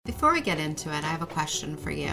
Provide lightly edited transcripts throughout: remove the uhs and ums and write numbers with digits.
Before we get into it, I have a question for you.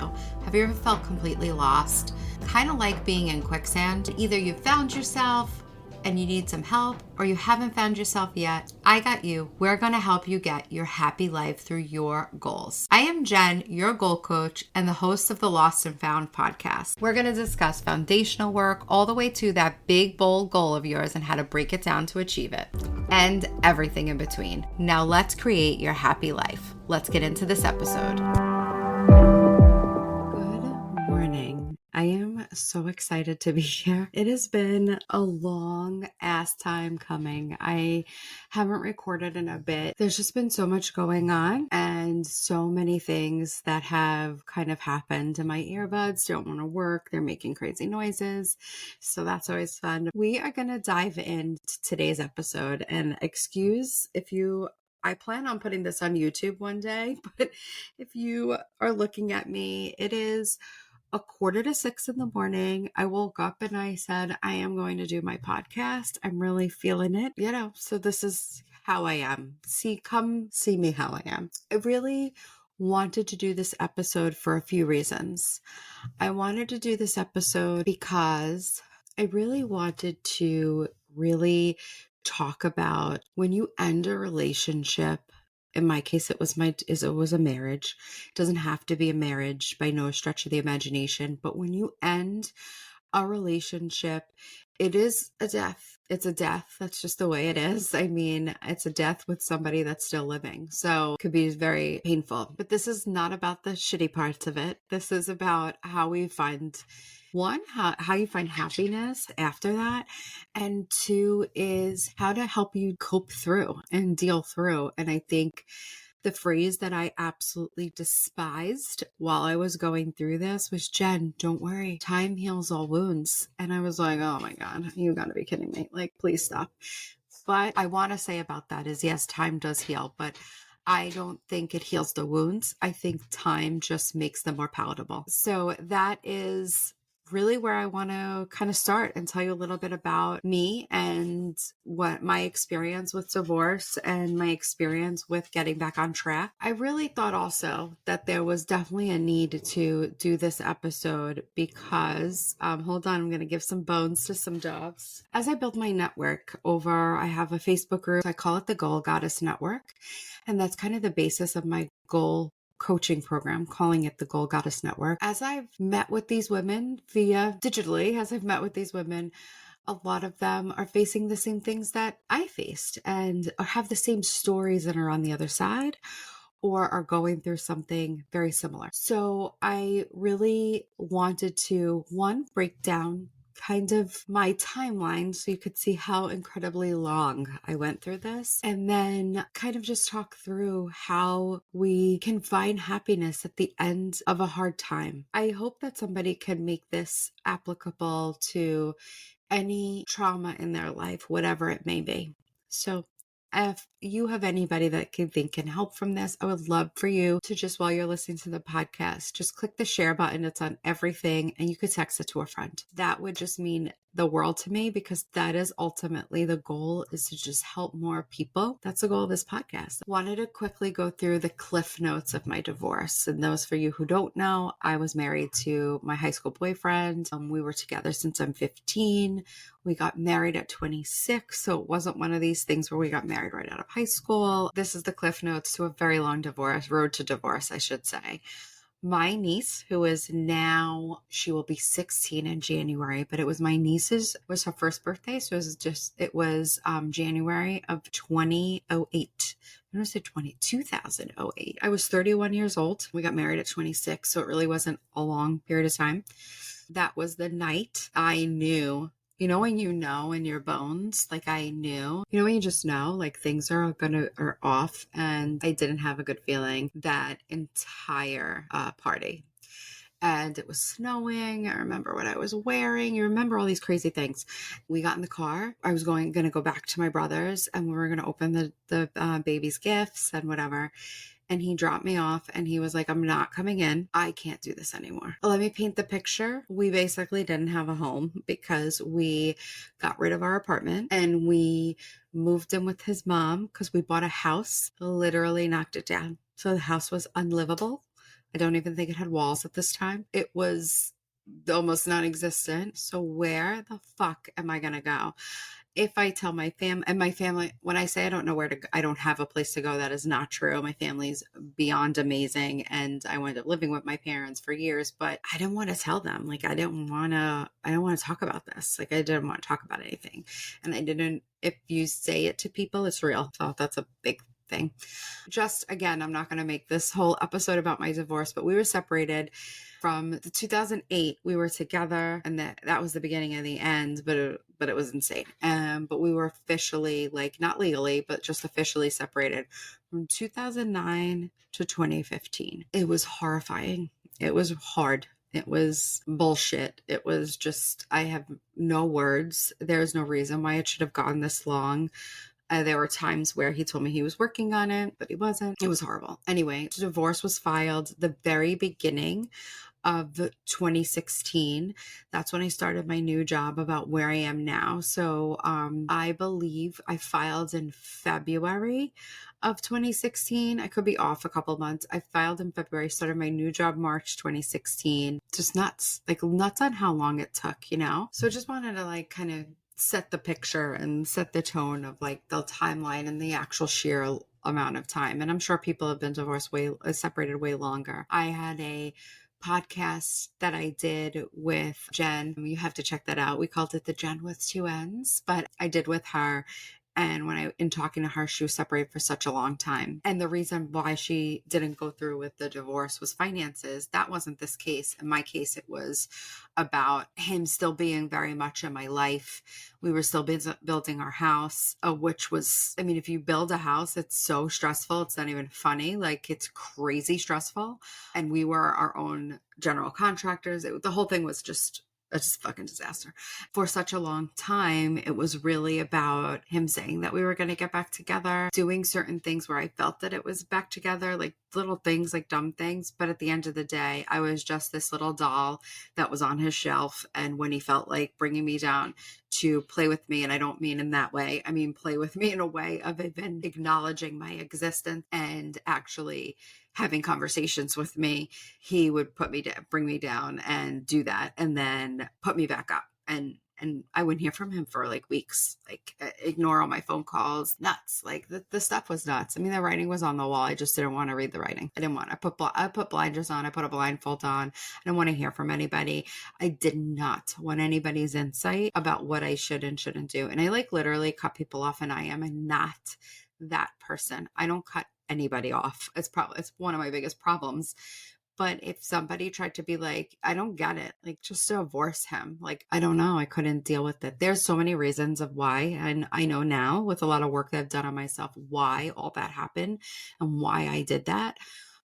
Have you ever felt completely lost? Kind of like being in quicksand. Either you found yourself and you need some help, or you haven't found yourself yet. I got you. We're going to help you get your happy life through your goals. I am Jen, your goal coach and the host of the Lost and Found podcast. We're going to discuss foundational work all the way to that big, bold goal of yours and how to break it down to achieve it, and everything in between. Now let's create your happy life. Let's get into this episode. Good morning. I am so excited to be here. It has been a long ass time coming. I haven't recorded in a bit. There's just been so much going on and so many things that have kind of happened. And my earbuds don't want to work. They're making crazy noises. So that's always fun. We are going to dive into today's episode, and excuse if I plan on putting this on YouTube one day, but if you are looking at me, it is 5:45 in the morning. I woke up and I said, I am going to do my podcast. I'm really feeling it, so this is how I am. Come see me how I am. I really wanted to do this episode for a few reasons. I wanted to do this episode because I really wanted to really talk about when you end a relationship. In my case, it was a marriage. It doesn't have to be a marriage by no stretch of the imagination, but when you end a relationship, it is a death. It's a death. That's just the way it is. I mean, it's a death with somebody that's still living. So it could be very painful. But this is not about the shitty parts of it. This is about how we find, one, how you find happiness after that. And two is how to help you cope through and deal through. And I think the phrase that I absolutely despised while I was going through this was, Jen, don't worry. Time heals all wounds. And I was like, oh my God, you gotta be kidding me. Like, please stop. But I want to say about that is, yes, time does heal, but I don't think it heals the wounds. I think time just makes them more palatable. So that is really where I want to kind of start and tell you a little bit about me and what my experience with divorce and my experience with getting back on track. I really thought also that there was definitely a need to do this episode because, hold on, I'm going to give some bones to some dogs. As I build my network I have a Facebook group. I call it the Goal Goddess Network. And that's kind of the basis of my goal coaching program, calling it the Goal Goddess Network. As I've met with these women a lot of them are facing the same things that I faced and have the same stories and are on the other side or are going through something very similar. So I really wanted to, one, break down kind of my timeline so you could see how incredibly long I went through this, and then kind of just talk through how we can find happiness at the end of a hard time. I hope that somebody can make this applicable to any trauma in their life, whatever it may be. So if you have anybody that can help from this, I would love for you to just, while you're listening to the podcast, just click the share button. It's on everything, and you could text it to a friend. That would just mean the world to me, because that is ultimately the goal, is to just help more people. That's the goal of this podcast. I wanted to quickly go through the cliff notes of my divorce. And those for you who don't know, I was married to my high school boyfriend. We were together since I'm 15. We got married at 26. So it wasn't one of these things where we got married right out of high school. This is the cliff notes to a very long road to divorce, I should say. My niece, who is now, she will be 16 in January, but it was was her first birthday. So it was January of 2008. I'm going to say 2008. I was 31 years old. We got married at 26. So it really wasn't a long period of time. That was the night I knew. When you know in your bones, like I knew, when you just know, like things are off, and I didn't have a good feeling that entire party. And it was snowing. I remember what I was wearing. You remember all these crazy things. We got in the car. I was going to go back to my brother's, and we were going to open the baby's gifts and whatever. And he dropped me off and he was like, I'm not coming in. I can't do this anymore. Let me paint the picture. We basically didn't have a home because we got rid of our apartment and we moved in with his mom because we bought a house, literally knocked it down. So the house was unlivable. I don't even think it had walls at this time. It was almost non-existent. So where the fuck am I going to go? If I tell my family, when I say I don't know where to go, I don't have a place to go, that is not true. My family's beyond amazing. And I wound up living with my parents for years, but I didn't want to tell them. Like, I don't want to talk about this. Like, I didn't want to talk about anything. And if you say it to people, it's real. So that's a big thing. Just again, I'm not going to make this whole episode about my divorce, but we were separated from the 2008. We were together, and that was the beginning and the end, but it was insane. But we were officially, like, not legally, but just officially separated from 2009 to 2015. It was horrifying. It was hard. It was bullshit. It was just, I have no words. There's no reason why it should have gone this long. There were times where he told me he was working on it, but he wasn't. It was horrible. Anyway, the divorce was filed the very beginning of 2016. That's when I started my new job, about where I am now. So I believe I filed in February of 2016. I could be off a couple months. I filed in February, started my new job March 2016. Just nuts, like nuts on how long it took, you know? So I just wanted to like kind of set the picture and set the tone of like the timeline and the actual sheer amount of time. And I'm sure people have been separated way longer. I had a podcast that I did with Jen. You have to check that out. We called it the Jen with Two Ends, but I did with her. And in talking to her, she was separated for such a long time. And the reason why she didn't go through with the divorce was finances. That wasn't this case. In my case, it was about him still being very much in my life. We were still building our house, which was, I mean, if you build a house, it's so stressful. It's not even funny. Like, it's crazy stressful. And we were our own general contractors. The whole thing was just a fucking disaster. For such a long time, it was really about him saying that we were going to get back together, doing certain things where I felt that it was back together, like little things, like dumb things. But at the end of the day, I was just this little doll that was on his shelf. And when he felt like bringing me down to play with me, and I don't mean in that way, I mean play with me in a way of even acknowledging my existence and actually having conversations with me, he would bring me down and do that, and then put me back up. And I wouldn't hear from him for like weeks, like ignore all my phone calls. Nuts. Like the stuff was nuts. I mean, the writing was on the wall. I just didn't want to read the writing. I put blinders on. I put a blindfold on. I didn't want to hear from anybody. I did not want anybody's insight about what I should and shouldn't do. And I like literally cut people off, and I am not that person. I don't cut anybody off. It's one of my biggest problems. But if somebody tried to be like, I don't get it, like just divorce him. Like, I don't know. I couldn't deal with it. There's so many reasons of why. And I know now with a lot of work that I've done on myself, why all that happened and why I did that.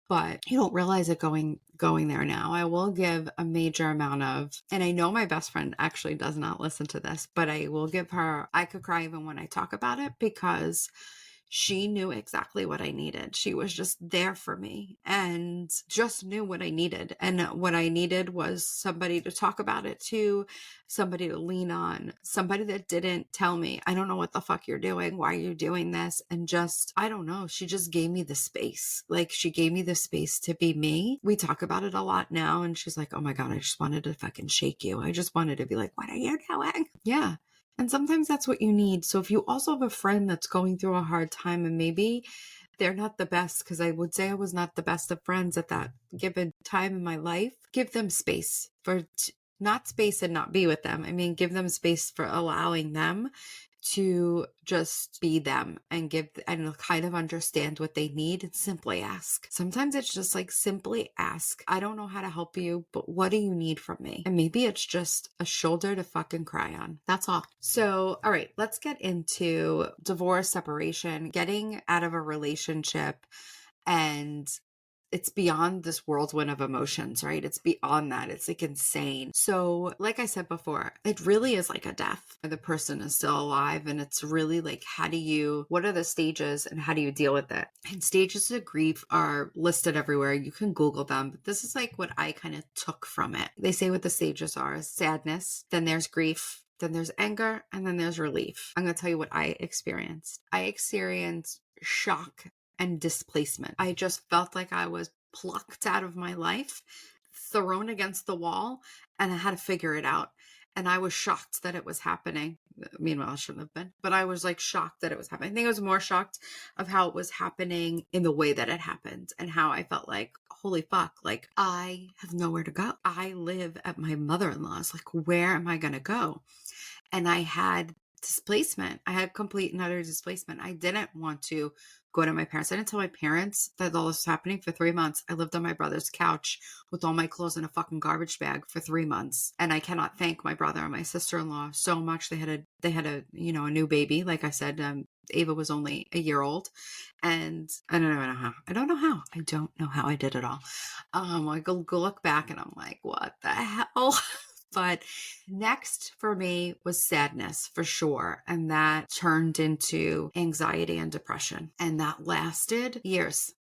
But you don't realize it going there now. I will give a major amount of, and I know my best friend actually does not listen to this, but I will give her, I could cry even when I talk about it, because she knew exactly what I needed. She was just there for me and just knew what I needed. And what I needed was somebody to talk about it to, somebody to lean on, somebody that didn't tell me, I don't know what the fuck you're doing. Why are you doing this? And just, I don't know. She just gave me the space. Like, she gave me the space to be me. We talk about it a lot now. And she's like, oh my God, I just wanted to fucking shake you. I just wanted to be like, what are you doing? Yeah. And sometimes that's what you need. So if you also have a friend that's going through a hard time, and maybe they're not the best, because I would say I was not the best of friends at that given time in my life, give them space not space and not be with them. I mean, give them space for allowing them to just be them and kind of understand what they need, and simply ask. Sometimes it's just like, simply ask. I don't know how to help you, but what do you need from me? And maybe it's just a shoulder to fucking cry on. That's all. So, all right, let's get into divorce, separation, getting out of a relationship. And it's beyond this whirlwind of emotions, right? It's beyond that. It's like insane. So like I said before, it really is like a death. The person is still alive, and it's really like, what are the stages and how do you deal with it? And stages of grief are listed everywhere. You can Google them, but this is like what I kind of took from it. They say what the stages are: sadness, then there's grief, then there's anger, and then there's relief. I'm going to tell you what I experienced. I experienced shock and displacement. I just felt like I was plucked out of my life, thrown against the wall, and I had to figure it out. And I was shocked that it was happening. Meanwhile, I shouldn't have been, but I was like shocked that it was happening. I think I was more shocked of how it was happening in the way that it happened and how I felt like, holy fuck, like I have nowhere to go. I live at my mother-in-law's. Like, where am I going to go? And I had displacement. I had complete and utter displacement. I didn't want to go to my parents. I didn't tell my parents that all this was happening for 3 months. I lived on my brother's couch with all my clothes in a fucking garbage bag for 3 months. And I cannot thank my brother and my sister-in-law so much. They had a, you know, a new baby. Like I said, Ava was only a year old, and I don't know how. I don't know how I did it all. I go look back and I'm like, what the hell? But next for me was sadness for sure. And that turned into anxiety and depression. And that lasted years.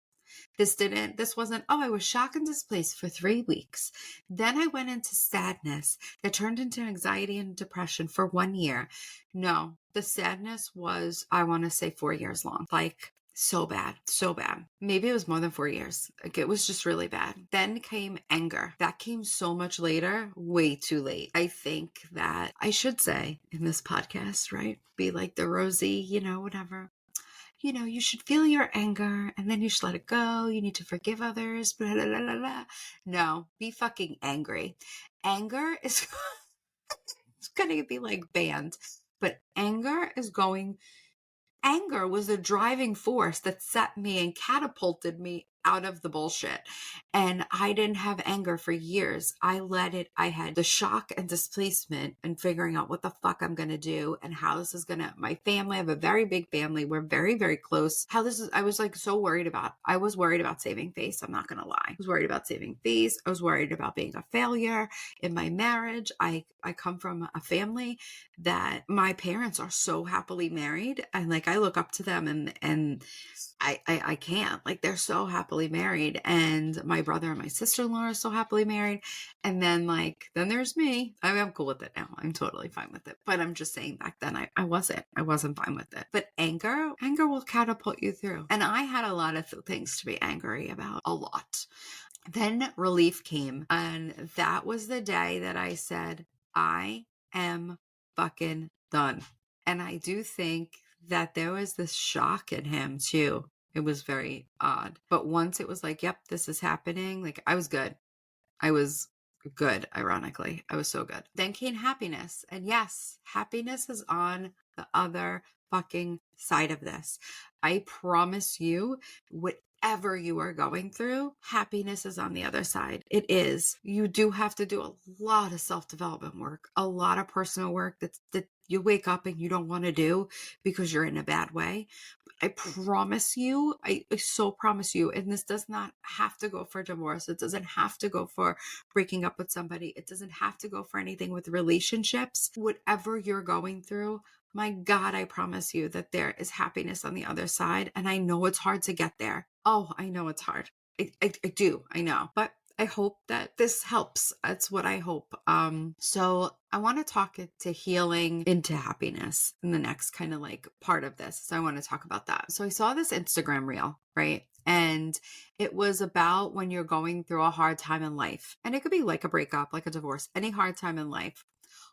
This wasn't, oh, I was shocked and displaced for 3 weeks. Then I went into sadness that turned into anxiety and depression for 1 year. No, the sadness was, I want to say 4 years long. Like, so bad, so bad. Maybe it was more than 4 years. Like, it was just really bad. Then came anger. That came so much later, way too late. I think that I should say in this podcast, right? Be like the Rosie, you know, whatever. You know, you should feel your anger and then you should let it go. You need to forgive others. Blah, blah, blah, blah, blah. No, be fucking angry. Anger is it's going to be like banned, but anger was the driving force that set me and catapulted me out of the bullshit. And I didn't have anger for years. I had the shock and displacement and figuring out what the fuck I'm going to do and how this is going to, my family, I have a very big family. We're very, very close. I was like so worried about, I was worried about saving face. I'm not going to lie. I was worried about saving face. I was worried about being a failure in my marriage. I come from a family that my parents are so happily married. And like, I look up to them and I can't, like, they're so happily married, and my brother and my sister-in-law are so happily married. And then then there's me. I mean, I'm cool with it now. I'm totally fine with it. But I'm just saying back then I wasn't fine with it. But anger will catapult you through. And I had a lot of things to be angry about, a lot. Then relief came. And that was the day that I said, I am fucking done. And I do think that there was this shock in him too. It was very odd. But once it was like, yep, this is happening, like I was good. Ironically. I was so good. Then came happiness. And yes, happiness is on the other fucking side of this. I promise you, whatever you are going through, happiness is on the other side. It is. You do have to do a lot of self-development work, a lot of personal work that you wake up and you don't want to do because you're in a bad way. I promise you, I so promise you, and this does not have to go for divorce. It doesn't have to go for breaking up with somebody. It doesn't have to go for anything with relationships. Whatever you're going through, my God, I promise you that there is happiness on the other side. And I know it's hard to get there. Oh, I know it's hard. I do. I know. But I hope that this helps. That's what I hope. So I want to talk to healing into happiness in the next kind of like part of this. So I want to talk about that. So I saw this Instagram reel, right? And it was about when you're going through a hard time in life. And it could be like a breakup, like a divorce, any hard time in life,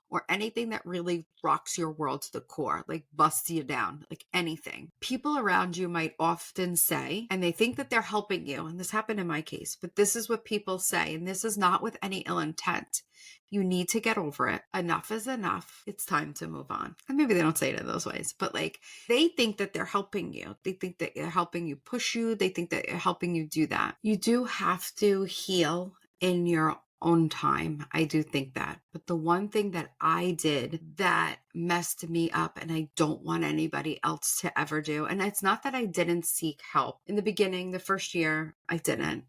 or anything that really rocks your world to the core, like busts you down, like anything. People around you might often say, and they think that they're helping you, and this happened in my case, but this is what people say, and this is not with any ill intent. You need to get over it. Enough is enough. It's time to move on. And maybe they don't say it in those ways, but like they think that they're helping you. They think that they're helping you push you. They think that they're helping you do that. You do have to heal in your own time. I do think that. But the one thing that I did that messed me up and I don't want anybody else to ever do, and it's not that I didn't seek help. In the beginning, the first year, I didn't.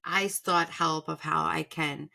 I sought help of how I can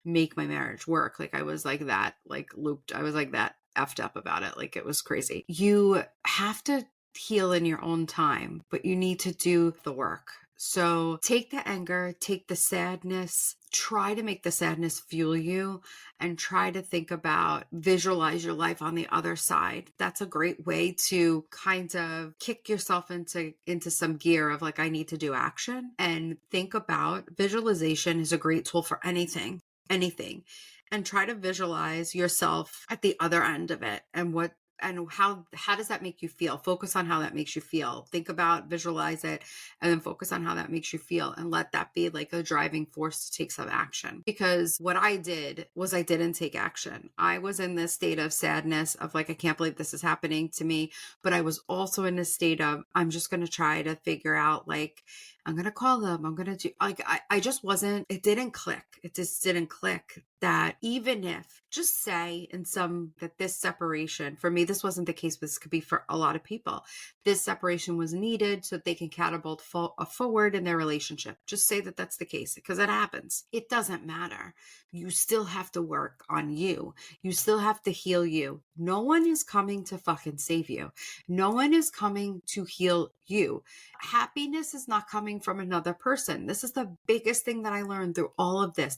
make my marriage work. Like I was like that, like looped. I was like that effed up about it. Like it was crazy. You have to heal in your own time, but you need to do the work. So take the anger, take the sadness, try to make the sadness fuel you, and try to think about, visualize your life on the other side. That's a great way to kind of kick yourself into some gear of like, I need to do action. And think about, visualization is a great tool for anything, and try to visualize yourself at the other end of it, and how does that make you feel? Focus on how that makes you feel. Think about, visualize it, and then focus on how that makes you feel, and let that be like a driving force to take some action. Because what I did was I didn't take action. I was in this state of sadness of like, I can't believe this is happening to me. But I was also in a state of, I'm just going to try to figure out, like, I'm going to call them. I'm going to do, like, I just wasn't, it didn't click. It just didn't click that, even if, just say that this separation, for me, this wasn't the case, but this could be for a lot of people. This separation was needed so that they can catapult forward in their relationship. Just say that that's the case, because it happens. It doesn't matter. You still have to work on you. You still have to heal you. No one is coming to fucking save you. No one is coming to heal you. Happiness is not coming from another person. This is the biggest thing that I learned through all of this.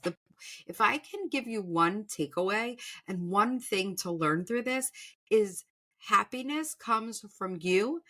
If I can give you one takeaway and one thing to learn through this, is happiness comes from you.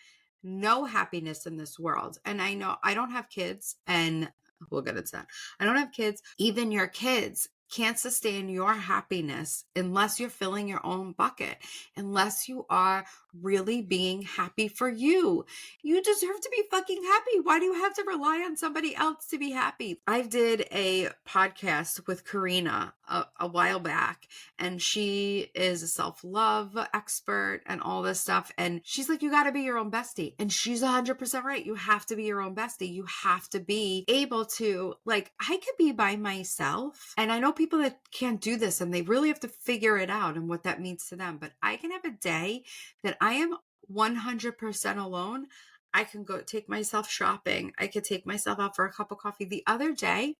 No happiness in this world. And I know I don't have kids, and we'll get into that. I don't have kids. Even your kids can't sustain your happiness unless you're filling your own bucket, unless you are really being happy for you. You deserve to be fucking happy. Why do you have to rely on somebody else to be happy? I did a podcast with Karina a while back, and she is a self-love expert and all this stuff. And she's like, you got to be your own bestie. And she's 100% right. You have to be your own bestie. You have to be able to, like, I could be by myself. And I know people that can't do this, and they really have to figure it out and what that means to them. But I can have a day that I am 100% alone. I can go take myself shopping. I could take myself out for a cup of coffee. The other day,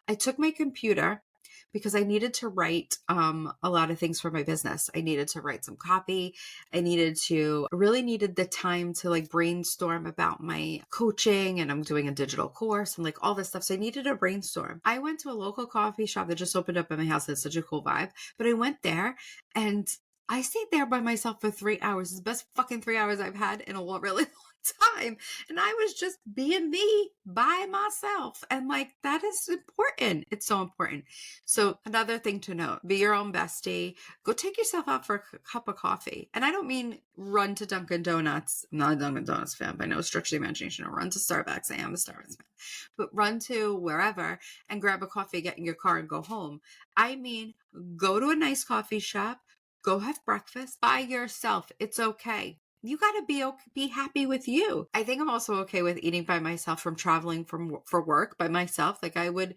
I took my computer because I needed to write a lot of things for my business. I needed to write some copy. I really needed the time to like brainstorm about my coaching, and I'm doing a digital course and like all this stuff. So I needed a brainstorm. I went to a local coffee shop that just opened up in my house. That's such a cool vibe. But I went there and I stayed there by myself for 3 hours. It's the best fucking 3 hours I've had in a really long time. And I was just being me by myself. And like, that is important. It's so important. So another thing to note, be your own bestie. Go take yourself out for a cup of coffee. And I don't mean run to Dunkin' Donuts. I'm not a Dunkin' Donuts fan by no stretch of the imagination. Or run to Starbucks. I am a Starbucks fan. But run to wherever and grab a coffee, get in your car and go home. I mean, go to a nice coffee shop. Go have breakfast by yourself. It's okay. You got to be happy with you. I think I'm also okay with eating by myself from traveling for work by myself. Like I wouldn't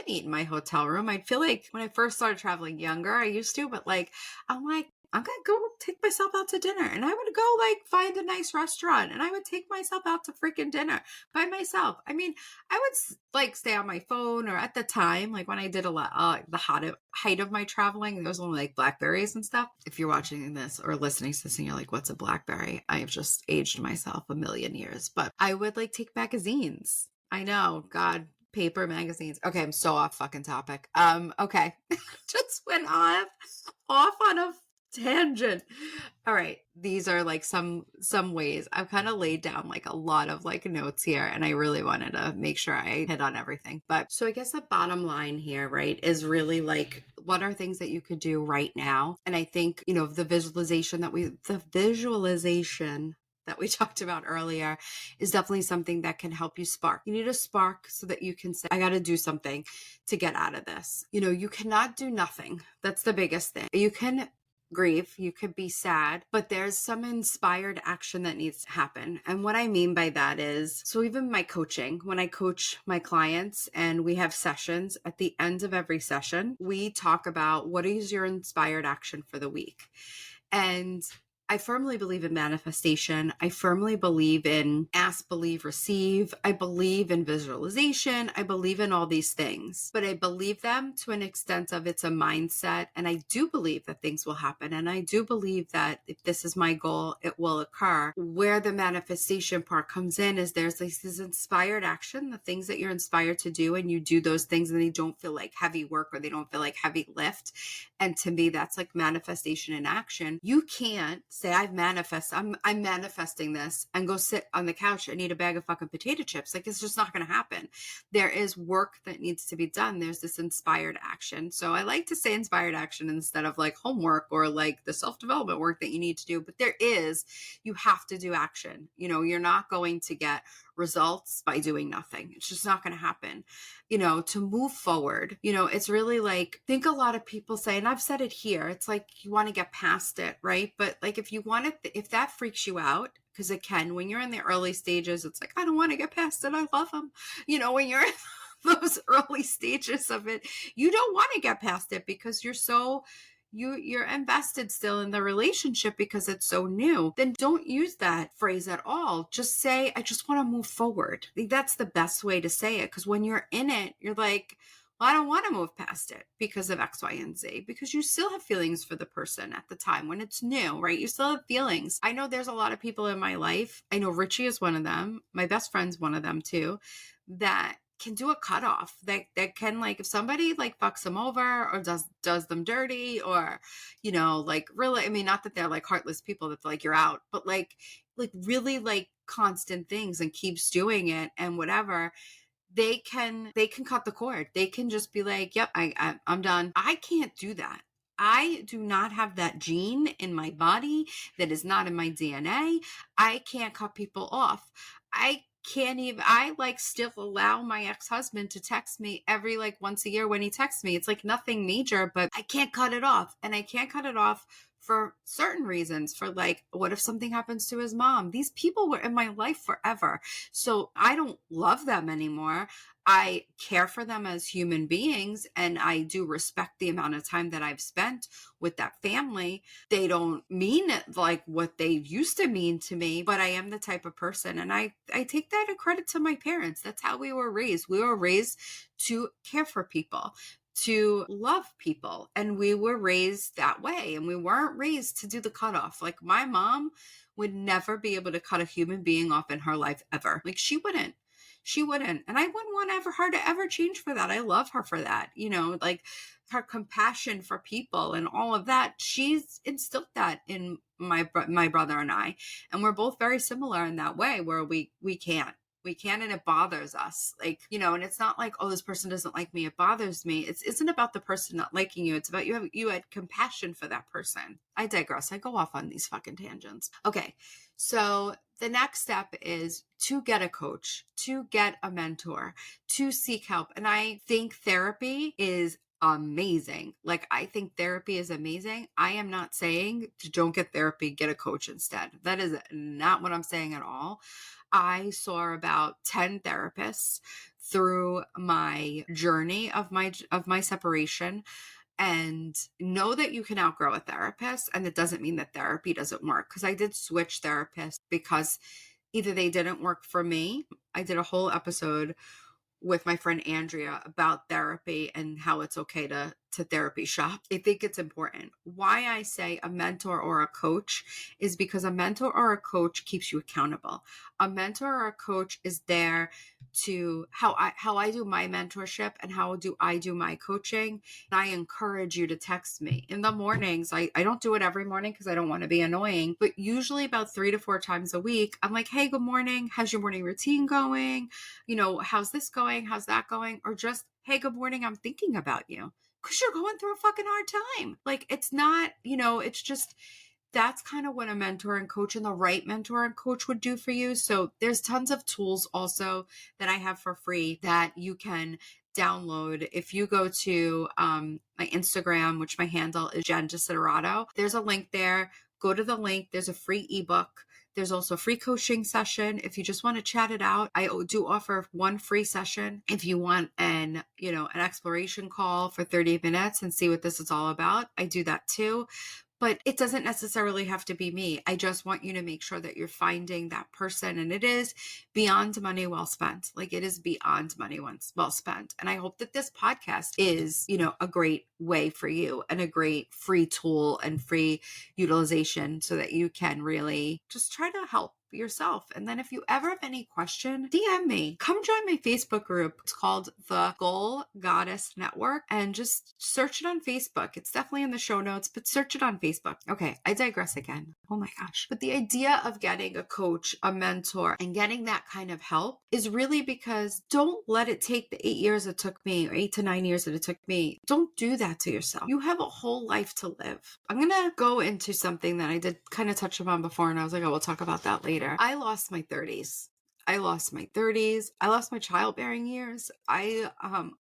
eat in my hotel room. I'd feel like when I first started traveling younger, I used to, but like, I'm like, I'm going to go take myself out to dinner, and I would go like find a nice restaurant, and I would take myself out to freaking dinner by myself. I mean, I would like stay on my phone, or at the time, like when I did a lot, the height of my traveling, there was only like Blackberries and stuff. If you're watching this or listening to this and you're like, what's a Blackberry? I have just aged myself a million years, but I would like take magazines. I know, God, paper magazines. Okay, I'm so off fucking topic. Okay. Just went off on a tangent. All right. These are like some ways I've kind of laid down like a lot of like notes here, and I really wanted to make sure I hit on everything. But so I guess the bottom line here, right, is really like, what are things that you could do right now? And I think, the visualization that we talked about earlier is definitely something that can help you spark. You need a spark so that you can say, I got to do something to get out of this. You cannot do nothing. That's the biggest thing. You can grieve, you could be sad, but there's some inspired action that needs to happen. And what I mean by that is, so even my coaching, when I coach my clients and we have sessions, at the end of every session, we talk about what is your inspired action for the week. And I firmly believe in manifestation. I firmly believe in ask, believe, receive. I believe in visualization. I believe in all these things, but I believe them to an extent of it's a mindset. And I do believe that things will happen. And I do believe that if this is my goal, it will occur. Where the manifestation part comes in is there's like this inspired action, the things that you're inspired to do, and you do those things and they don't feel like heavy work or they don't feel like heavy lift. And to me, that's like manifestation in action. You can't say I'm manifesting this and go sit on the couch and eat a bag of fucking potato chips. Like, it's just not going to happen. There is work that needs to be done. There's this inspired action. So I like to say inspired action instead of like homework or like the self-development work that you need to do. But you have to do action. You're not going to get results by doing nothing. It's just not going to happen. To move forward, it's really like, I think a lot of people say, and I've said it here, it's like you want to get past it, right? But like, if that freaks you out, because it can, when you're in the early stages, it's like, I don't want to get past it. I love them. When you're in those early stages of it, you don't want to get past it because you're invested still in the relationship because it's so new. Then don't use that phrase at all. Just say, I just want to move forward. I think that's the best way to say it. Because when you're in it, you're like, well, I don't want to move past it because of X, Y, and Z, because you still have feelings for the person at the time when it's new, right? You still have feelings. I know there's a lot of people in my life. I know Richie is one of them. My best friend's one of them too, that can do a cutoff that can, like, if somebody like fucks them over or does them dirty or, like really, I mean, not that they're like heartless people that's like, you're out, but like really like constant things and keeps doing it and whatever, they can cut the cord. They can just be like, yep, I'm done. I can't do that. I do not have that gene in my body. That is not in my DNA. I can't cut people off. I can't even, I like still allow my ex-husband to text me every like once a year when he texts me. It's like nothing major, but I can't cut it off. And I can't cut it off for certain reasons, for like, what if something happens to his mom? These people were in my life forever. So I don't love them anymore. I care for them as human beings, and I do respect the amount of time that I've spent with that family. They don't mean it like what they used to mean to me, but I am the type of person, and I take that a credit to my parents. That's how we were raised. We were raised to care for people, to love people, and we were raised that way, and we weren't raised to do the cutoff. Like, my mom would never be able to cut a human being off in her life ever. Like, she wouldn't. And I wouldn't want her to ever change for that. I love her for that. Like her compassion for people and all of that. She's instilled that in my brother and I. And we're both very similar in that way, where we can't. And it bothers us. Like, and it's not like, oh, this person doesn't like me. It bothers me. It isn't about the person not liking you. It's about you had compassion for that person. I digress. I go off on these fucking tangents. Okay. So the next step is to get a coach, to get a mentor, to seek help. And I think therapy is amazing. Like, I think therapy is amazing. I am not saying don't get therapy, get a coach instead. That is not what I'm saying at all. I saw about 10 therapists through my journey of my separation, and know that you can outgrow a therapist. And it doesn't mean that therapy doesn't work, because I did switch therapists because either they didn't work for me. I did a whole episode with my friend Andrea about therapy and how it's okay to therapy shop. I think it's important. Why I say a mentor or a coach is because a mentor or a coach keeps you accountable. A mentor or a coach is there to how I do my mentorship and how do I do my coaching. And I encourage you to text me in the mornings. I don't do it every morning because I don't want to be annoying, but usually about 3 to 4 times a week, I'm like, hey, good morning. How's your morning routine going? How's this going? How's that going? Or just, hey, good morning. I'm thinking about you. Because you're going through a fucking hard time. Like, it's not, it's just, that's kind of what a mentor and coach and the right mentor and coach would do for you. So there's tons of tools also that I have for free that you can download. If you go to my Instagram, which my handle is Jen Desiderato, there's a link there. Go to the link. There's a free ebook. There's also a free coaching session. If you just want to chat it out, I do offer one free session. If you want an exploration call for 30 minutes and see what this is all about, I do that too. but it doesn't necessarily have to be me. I just want you to make sure that you're finding that person, and it is beyond money well spent. Like, it is beyond money well spent. And I hope that this podcast is, a great way for you and a great free tool and free utilization so that you can really just try to help yourself. And then if you ever have any question, DM me. Come join my Facebook group. It's called the Goal Goddess Network, and just search it on Facebook. It's definitely in the show notes, but search it on Facebook. Okay, I digress again. Oh my gosh. But the idea of getting a coach, a mentor, and getting that kind of help is really because don't let it take the 8 years it took me, or 8 to 9 years that it took me. Don't do that to yourself. You have a whole life to live. I'm going to go into something that I did kind of touch upon before, and I was like, oh, we'll talk about that later. I lost my 30s. I lost my childbearing years. I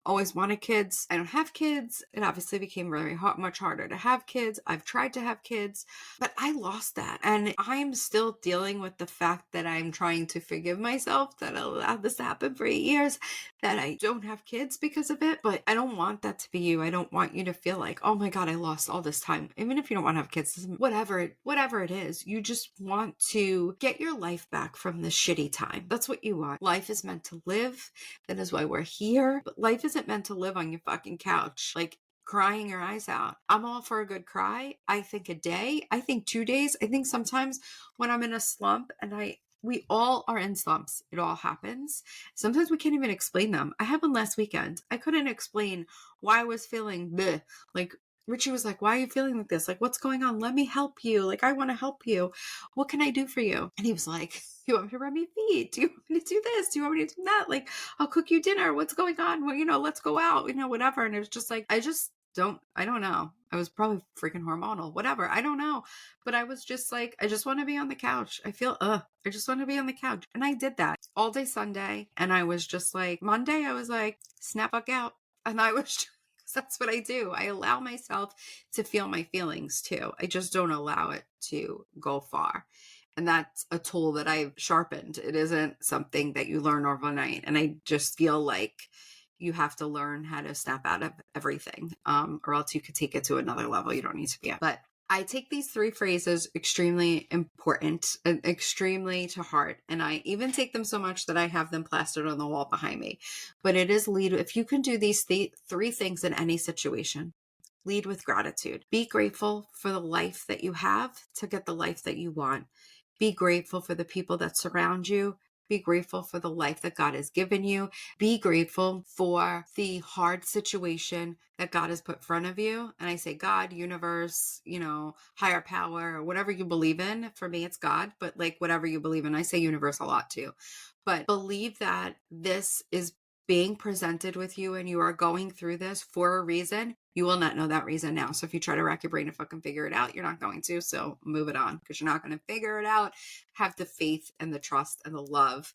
always wanted kids. I don't have kids. It obviously became very much harder to have kids. I've tried to have kids, but I lost that. And I'm still dealing with the fact that I'm trying to forgive myself that I allowed this to happen for 8 years, that I don't have kids because of it. But I don't want that to be you. I don't want you to feel like, oh my God, I lost all this time. Even if you don't want to have kids, whatever it is, you just want to get your life back from this shitty time. That's what you want. Life is meant to live. That is why we're here. But life isn't meant to live on your fucking couch, like crying your eyes out. I'm all for a good cry. I think a day. I think 2 days. I think sometimes when I'm in a slump, and we all are in slumps. It all happens. Sometimes we can't even explain them. I had one last weekend. I couldn't explain why I was feeling bleh. Like, Richie was like, why are you feeling like this? Like, what's going on? Let me help you. Like, I want to help you. What can I do for you? And he was like, you want me to rub your feet? Do you want me to do this? Do you want me to do that? Like, I'll cook you dinner. What's going on? Well, let's go out, whatever. And it was just like, I don't know. I was probably freaking hormonal, whatever. I don't know. But I was just like, I just want to be on the couch. I just want to be on the couch. And I did that all day Sunday. And I was just like, Monday, I was like, snap back out. And I was that's what I do. I allow myself to feel my feelings too. I just don't allow it to go far. And that's a tool that I've sharpened. It isn't something that you learn overnight. And I just feel like you have to learn how to snap out of everything, or else you could take it to another level you don't need to be at. But I take these 3 phrases extremely important and extremely to heart. And I even take them so much that I have them plastered on the wall behind me. But it is if you can do these 3 things in any situation, lead with gratitude. Be grateful for the life that you have to get the life that you want. Be grateful for the people that surround you. Be grateful for the life that God has given you. Be grateful for the hard situation that God has put in front of you. And I say God, universe, higher power, whatever you believe in. For me, it's God, but like whatever you believe in. I say universe a lot too. But believe that this is being presented with you and you are going through this for a reason. You will not know that reason now. So if you try to rack your brain to fucking figure it out, you're not going to. So move it on, because you're not going to figure it out. Have the faith and the trust and the love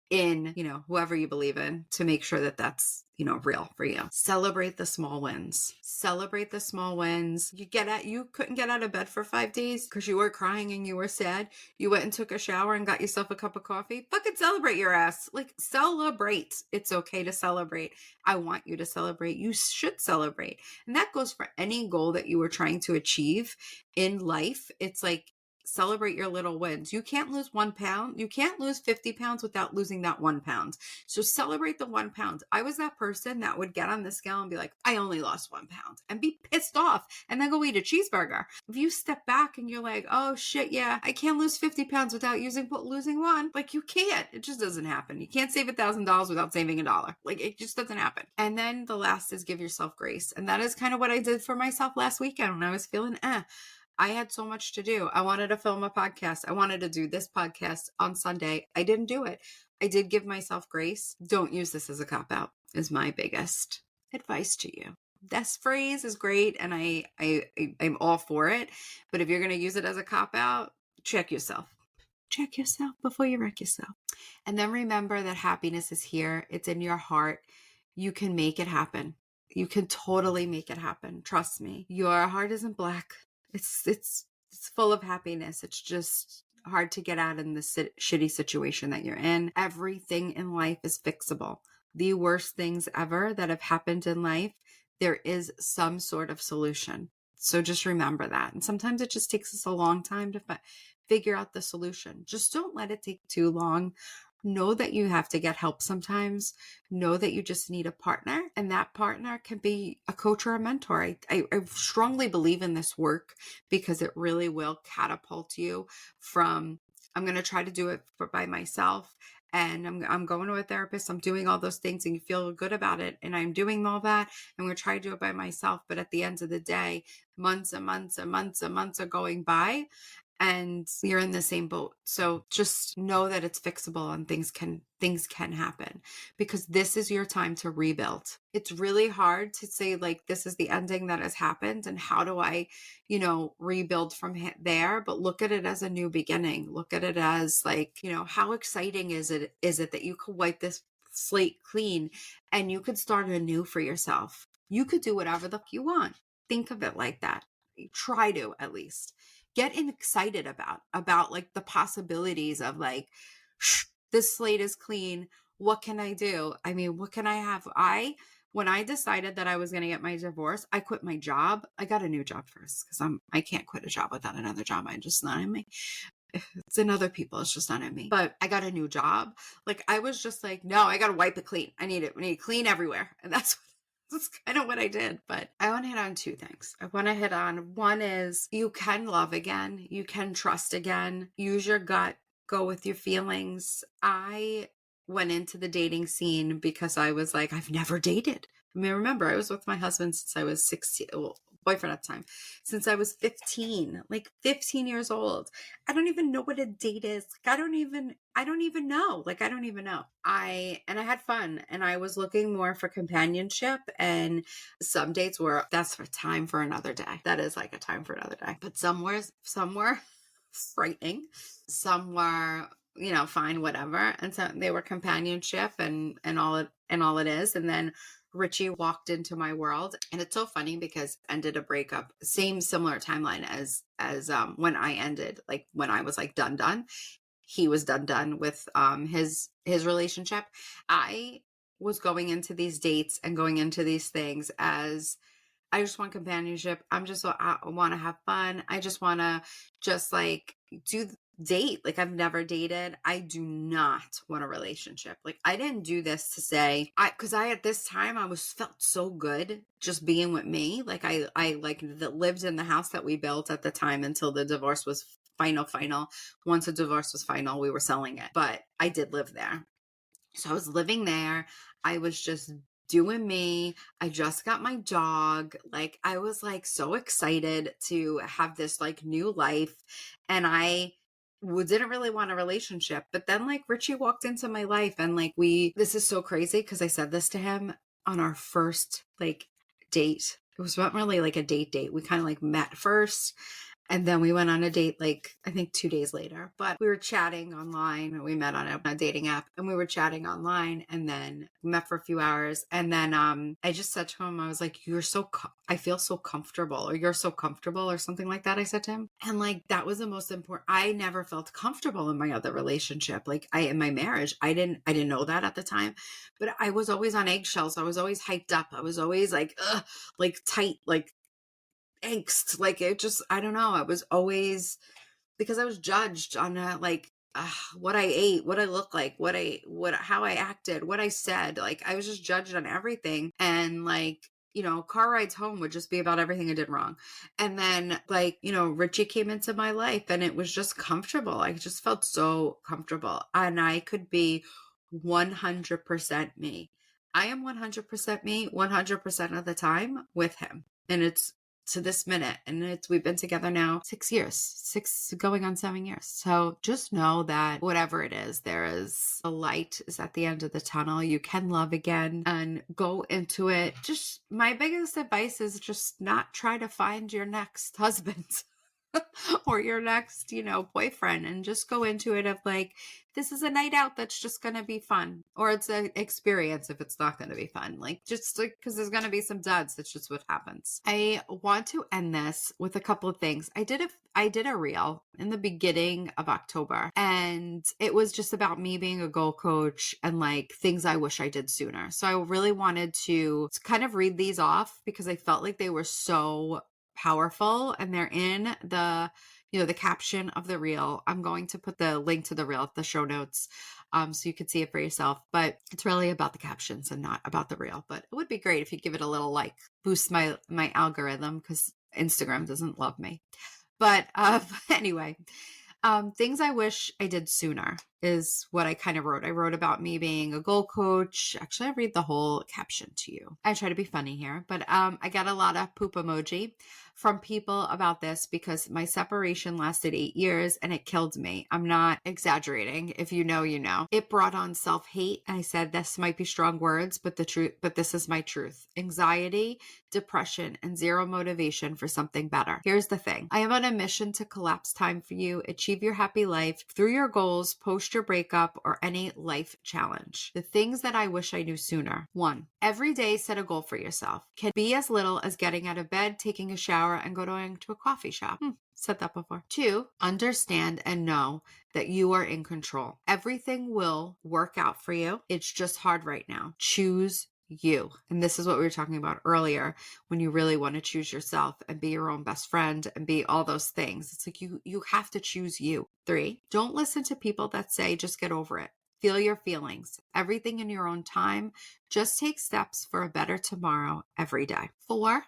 in, whoever you believe in, to make sure that that's, real for you. Celebrate the small wins. Celebrate the small wins. You couldn't get out of bed for 5 days because you were crying and you were sad. You went and took a shower and got yourself a cup of coffee. Fucking celebrate your ass. Like, celebrate. It's okay to celebrate. I want you to celebrate. You should celebrate. And that goes for any goal that you were trying to achieve in life. It's like, celebrate your little wins. You can't lose 1 pound. You can't lose 50 pounds without losing that 1 pound. So celebrate the 1 pound. I was that person that would get on the scale and be like, I only lost 1 pound, and be pissed off and then go eat a cheeseburger. If you step back and you're like, oh shit, yeah, I can't lose 50 pounds without losing 1. Like, you can't. It just doesn't happen. You can't save $1,000 without saving $1. Like, it just doesn't happen. And then the last is give yourself grace. And that is kind of what I did for myself last weekend when I was feeling I had so much to do. I wanted to film a podcast. I wanted to do this podcast on Sunday. I didn't do it. I did give myself grace. Don't use this as a cop-out is my biggest advice to you. This phrase is great, and I'm all for it. But if you're going to use it as a cop-out, check yourself. Check yourself before you wreck yourself. And then remember that happiness is here. It's in your heart. You can make it happen. You can totally make it happen. Trust me. Your heart isn't black. It's full of happiness. It's just hard to get out in the shitty situation that you're in. Everything in life is fixable. The worst things ever that have happened in life, there is some sort of solution So just remember that. And sometimes it just takes us a long time to figure out the solution. Just don't let it take too long. Know that you have to get help sometimes. Know that you just need a partner, and that partner can be a coach or a mentor. I strongly believe in this work because it really will catapult you from, I'm going to try to do it by myself, and I'm going to a therapist, I'm doing all those things, and you feel good about it, and I'm doing all that, I'm going to try to do it by myself. But at the end of the day, months and months and months and months are going by, and you're in the same boat. So just know that it's fixable, and things can happen, because this is your time to rebuild. It's really hard to say, like, this is the ending that has happened, and how do I, rebuild from there? But look at it as a new beginning. Look at it as, like, how exciting is it that you could wipe this slate clean and you could start anew for yourself. You could do whatever the fuck you want. Think of it like that. Try to, at least get excited about like the possibilities of, like, this slate is clean. What can I do? I mean, what can I have? When I decided that I was going to get my divorce, I quit my job. I got a new job first, because I can't quit a job without another job. I just, not in me. It's in other people. It's just not in me. But I got a new job. Like, I was just like, no, I got to wipe it clean. I need clean everywhere. And that's kind of what I did. But I want to hit on two things. I want to hit on, one is, you can love again. You can trust again. Use your gut. Go with your feelings. I went into the dating scene because I was like, I've never dated. I mean, remember, I was with my husband since I was 16, boyfriend at the time, since I was 15, like 15 years old. I don't even know what a date is. Like, I don't even know. Like, I don't even know. I had fun, and I was looking more for companionship, and some dates that's for time for another day. That is like a time for another day. But some were frightening. Some were, fine, whatever. And so they were companionship and all it is. And then Richie walked into my world, and it's so funny because ended a breakup, similar timeline as when I ended, like when I was like done. He was done with his relationship. I was going into these dates and going into these things as, I just want companionship. I want to have fun. I just want to like date. Like, I've never dated. I do not want a relationship. Like, I didn't do this to say, because at this time I felt so good just being with me. Like, I lived in the house that we built at the time until the divorce was final. Once the divorce was final, we were selling it, but I did live there. So I was living there. I was just doing me. I just got my dog. Like, I was like so excited to have this like new life. And I didn't really want a relationship. But then like Richie walked into my life, and like this is so crazy because I said this to him on our first like date. It was not really like a date. We kind of like met first. And then we went on a date, like, I think 2 days later. But we were chatting online. We met on a dating app, and we were chatting online, and then met for a few hours. And then I just said to him, I was like, I feel so comfortable, or you're so comfortable, or something like that, I said to him. And like, that was the most important. I never felt comfortable in my other relationship. Like, in my marriage, I didn't know that at the time, but I was always on eggshells. I was always hyped up. I was always like, like tight, like angst. Like, it just, I don't know. I was always, because I was judged on what I ate, what I looked like, how I acted, what I said. Like, I was just judged on everything. And like, car rides home would just be about everything I did wrong. And then like, Richie came into my life, and it was just comfortable. I just felt so comfortable, and I could be 100% me. I am 100% me 100% of the time with him. And it's to this minute. And we've been together now 6 years, going on 7 years. So just know that whatever it is, there is a light is at the end of the tunnel. You can love again, and go into it. Just my biggest advice is just not try to find your next husband or your next, boyfriend, and just go into it of like, this is a night out that's just going to be fun, or it's an experience if it's not going to be fun. Like, just like, because there's going to be some duds. That's just what happens. I want to end this with a couple of things. I did a reel in the beginning of October, and it was just about me being a goal coach and like things I wish I did sooner. So I really wanted to kind of read these off because I felt like they were so powerful, and they're in the caption of the reel. I'm going to put the link to the reel, the show notes, so you can see it for yourself. But it's really about the captions and not about the reel. But it would be great if you give it a little like boost my algorithm, because Instagram doesn't love me. But anyway, things I wish I did sooner is what I kind of wrote. I wrote about me being a goal coach. Actually, I read the whole caption to you. I try to be funny here, but I got a lot of poop emoji from people about this because my separation lasted 8 years and it killed me. I'm not exaggerating. If you know, you know. It brought on self-hate. I said this might be strong words, but this is my truth. Anxiety, depression, and zero motivation for something better. Here's the thing. I am on a mission to collapse time for you, achieve your happy life through your goals, post your breakup, or any life challenge. The things that I wish I knew sooner. 1. Every day set a goal for yourself. Can be as little as getting out of bed, taking a shower, and going to a coffee shop. Said that before. 2, understand and know that you are in control. Everything will work out for you. It's just hard right now. Choose you. And this is what we were talking about earlier, when you really want to choose yourself and be your own best friend and be all those things. It's like you have to choose you. 3, don't listen to people that say just get over it. Feel your feelings. Everything in your own time. Just take steps for a better tomorrow every day. 4,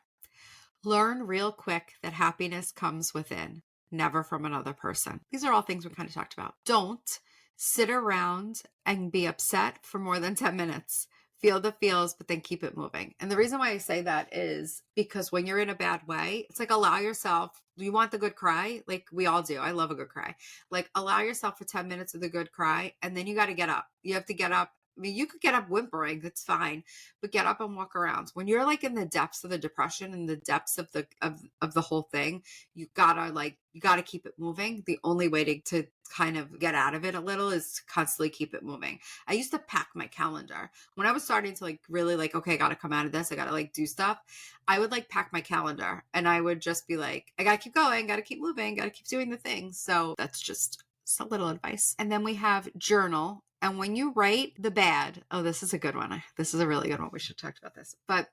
learn real quick that happiness comes within, never from another person. These are all things we kind of talked about. Don't sit around and be upset for more than 10 minutes. Feel the feels, but then keep it moving. And the reason why I say that is because when you're in a bad way, it's like allow yourself, you want the good cry? Like we all do. I love a good cry. Like allow yourself for 10 minutes of the good cry, and then you got to get up. You have to get up. I mean, you could get up whimpering, that's fine, but get up and walk around. When you're like in the depths of the depression and the depths of the whole thing, you gotta keep it moving. The only way to kind of get out of it a little is to constantly keep it moving. I used to pack my calendar when I was starting to like really like, okay, I gotta come out of this. I gotta like do stuff. I would like pack my calendar and I would just be like, I gotta keep going, gotta keep moving, gotta keep doing the things. So that's just a little advice. And then we have journal. And when you write the bad, this is a good one. This is a really good one. We should talk about this. But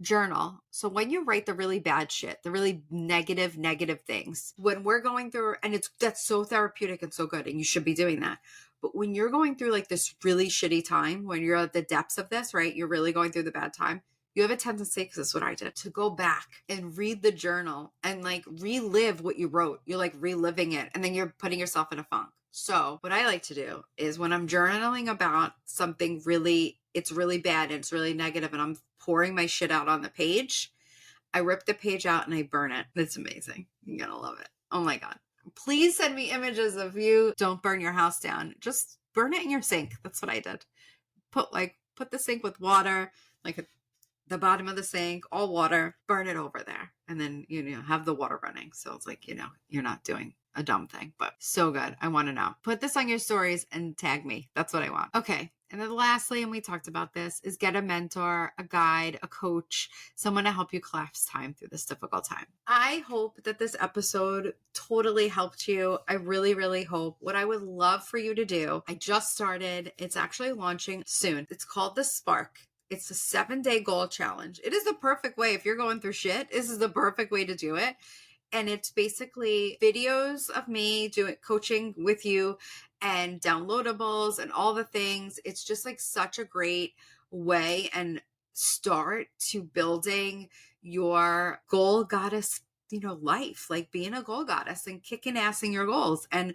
journal. So when you write the really bad shit, the really negative things, when we're going through, and that's so therapeutic and so good, and you should be doing that. But when you're going through like this really shitty time, when you're at the depths of this, right? You're really going through the bad time. You have a tendency, because that's what I did, to go back and read the journal and like relive what you wrote. You're like reliving it, and then you're putting yourself in a funk. So what I like to do is when I'm journaling about something it's really bad and it's really negative and I'm pouring my shit out on the page, I rip the page out and I burn it. It's amazing. You're gonna love it. Oh my God. Please send me images of you. Don't burn your house down. Just burn it in your sink. That's what I did. Put the sink with water, like at the bottom of the sink, all water, burn it over there. And then, have the water running. So it's like, you're not doing a dumb thing, but so good. I want to know. Put this on your stories and tag me. That's what I want. Okay. And then lastly, and we talked about this, is get a mentor, a guide, a coach, someone to help you collapse time through this difficult time. I hope that this episode totally helped you. I really, really hope. What I would love for you to do, I just started. It's actually launching soon. It's called The Spark. It's a 7-day goal challenge. It is the perfect way. If you're going through shit, this is the perfect way to do it. And it's basically videos of me doing coaching with you and downloadables and all the things. It's just like such a great way and start to building your goal goddess, life, like being a goal goddess and kicking ass in your goals. And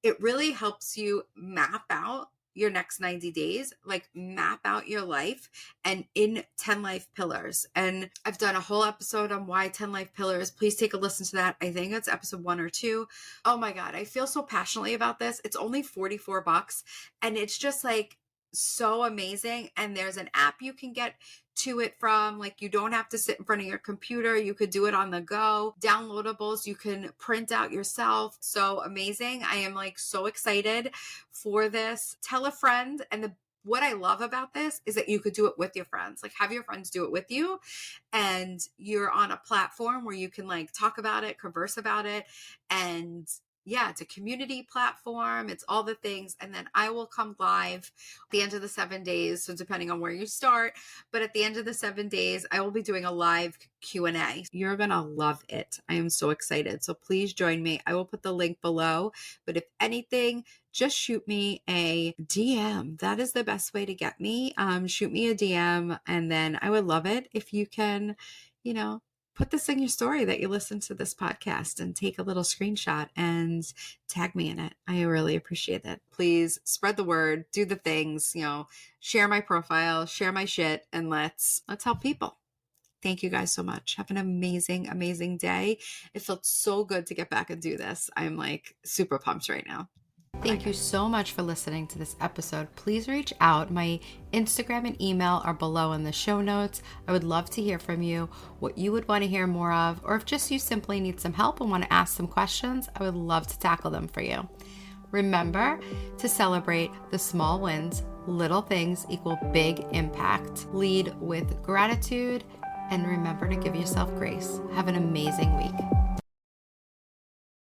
it really helps you map out your next 90 days, like map out your life and in 10 life pillars. And I've done a whole episode on why 10 life pillars. Please take a listen to that. I think it's episode 1 or 2. Oh my God. I feel so passionately about this. It's only $44 and it's just like so amazing. And there's an app you can get to it from. Like you don't have to sit in front of your computer. You could do it on the go. Downloadables you can print out yourself. So amazing. I am like so excited for this. Tell a friend. And what I love about this is that you could do it with your friends. Like have your friends do it with you, and you're on a platform where you can like talk about it, converse about it, and Yeah, it's a community platform. It's all the things. And then I will come live at the end of the 7 days. So depending on where you start, but at the end of the 7 days, I will be doing a live Q&A. You're going to love it. I am so excited. So please join me. I will put the link below. But if anything, just shoot me a DM. That is the best way to get me. Shoot me a DM. And then I would love it if you can, put this in your story that you listen to this podcast and take a little screenshot and tag me in it. I really appreciate it. Please spread the word, do the things, share my profile, share my shit, and let's help people. Thank you guys so much. Have an amazing, amazing day. It felt so good to get back and do this. I'm like super pumped right now. Thank you so much for listening to this episode. Please reach out. My Instagram and email are below in the show notes. I would love to hear from you, what you would want to hear more of, or if just you simply need some help and want to ask some questions, I would love to tackle them for you. Remember to celebrate the small wins. Little things equal big impact. Lead with gratitude and remember to give yourself grace. Have an amazing week.